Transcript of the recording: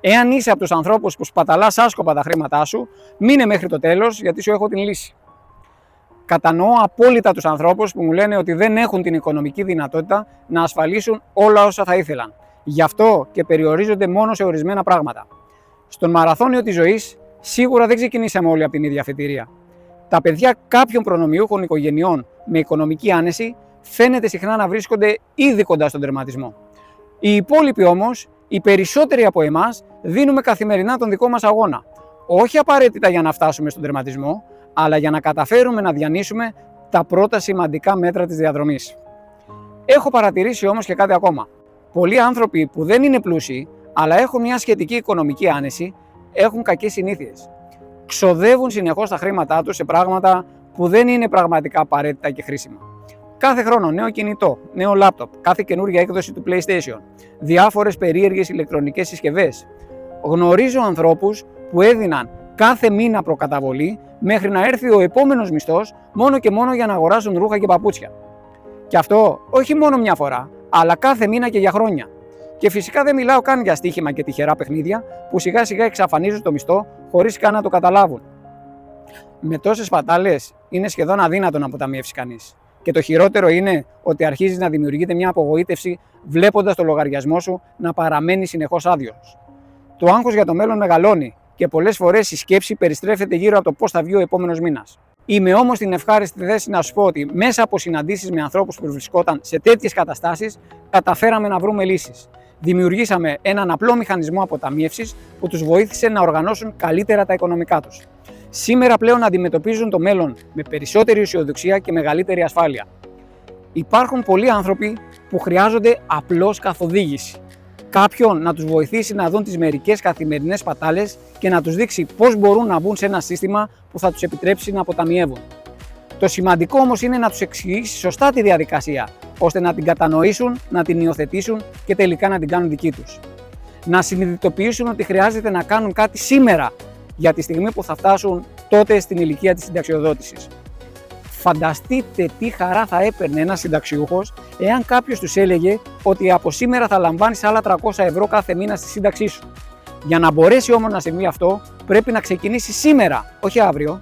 Εάν είσαι από τους ανθρώπους που σπαταλάς άσκοπα τα χρήματά σου, μείνε μέχρι το τέλος, γιατί σου έχω την λύση. Κατανοώ απόλυτα τους ανθρώπους που μου λένε ότι δεν έχουν την οικονομική δυνατότητα να ασφαλίσουν όλα όσα θα ήθελαν. Γι' αυτό και περιορίζονται μόνο σε ορισμένα πράγματα. Στον μαραθώνιο της ζωής, σίγουρα δεν ξεκινήσαμε όλοι από την ίδια αφετηρία. Τα παιδιά κάποιων προνομιούχων οικογενειών με οικονομική άνεση φαίνεται συχνά να βρίσκονται ήδη κοντά στον τερματισμό. Οι υπόλοιποι όμως, οι περισσότεροι από εμάς, δίνουμε καθημερινά τον δικό μας αγώνα. Όχι απαραίτητα για να φτάσουμε στον τερματισμό, αλλά για να καταφέρουμε να διανύσουμε τα πρώτα σημαντικά μέτρα της διαδρομής. Έχω παρατηρήσει όμως και κάτι ακόμα. Πολλοί άνθρωποι που δεν είναι πλούσιοι, αλλά έχουν μια σχετική οικονομική άνεση, έχουν κακές συνήθειες. Ξοδεύουν συνεχώς τα χρήματά τους σε πράγματα που δεν είναι πραγματικά απαραίτητα και χρήσιμα. Κάθε χρόνο νέο κινητό, νέο λάπτοπ, κάθε καινούργια έκδοση του PlayStation, διάφορες περίεργες ηλεκτρονικές συσκευές. Γνωρίζω ανθρώπους που έδιναν κάθε μήνα προκαταβολή μέχρι να έρθει ο επόμενος μισθός μόνο και μόνο για να αγοράσουν ρούχα και παπούτσια. Και αυτό όχι μόνο μια φορά, αλλά κάθε μήνα και για χρόνια. Και φυσικά δεν μιλάω καν για στοίχημα και τυχερά παιχνίδια που σιγά σιγά εξαφανίζουν το μισθό χωρίς καν να το καταλάβουν. Με τόσες σπατάλες είναι σχεδόν αδύνατο να αποταμιεύσει κανείς. Και το χειρότερο είναι ότι αρχίζει να δημιουργείται μια απογοήτευση βλέποντας το λογαριασμό σου να παραμένει συνεχώς άδειος. Το άγχος για το μέλλον μεγαλώνει και πολλές φορές η σκέψη περιστρέφεται γύρω από το πώς θα βγει ο επόμενος μήνας. Είμαι όμως στην ευχάριστη θέση να σου πω ότι μέσα από συναντήσεις με ανθρώπους που βρισκόταν σε τέτοιες καταστάσεις, καταφέραμε να βρούμε λύσεις. Δημιουργήσαμε έναν απλό μηχανισμό αποταμίευσης που τους βοήθησε να οργανώσουν καλύτερα τα οικονομικά τους. Σήμερα πλέον αντιμετωπίζουν το μέλλον με περισσότερη αισιοδοξία και μεγαλύτερη ασφάλεια. Υπάρχουν πολλοί άνθρωποι που χρειάζονται απλώς καθοδήγηση. Κάποιον να τους βοηθήσει να δουν τις μερικές καθημερινές σπατάλες και να τους δείξει πώς μπορούν να μπουν σε ένα σύστημα που θα τους επιτρέψει να αποταμιεύουν. Το σημαντικό όμως είναι να τους εξηγήσει σωστά τη διαδικασία, ώστε να την κατανοήσουν, να την υιοθετήσουν και τελικά να την κάνουν δική τους. Να συνειδητοποιήσουν ότι χρειάζεται να κάνουν κάτι σήμερα για τη στιγμή που θα φτάσουν τότε στην ηλικία της συνταξιοδότησης. Φανταστείτε τι χαρά θα έπαιρνε ένας συνταξιούχος εάν κάποιος τους έλεγε ότι από σήμερα θα λαμβάνεις άλλα 300 ευρώ κάθε μήνα στη σύνταξή σου. Για να μπορέσει όμως να συμβεί αυτό, πρέπει να ξεκινήσει σήμερα, όχι αύριο.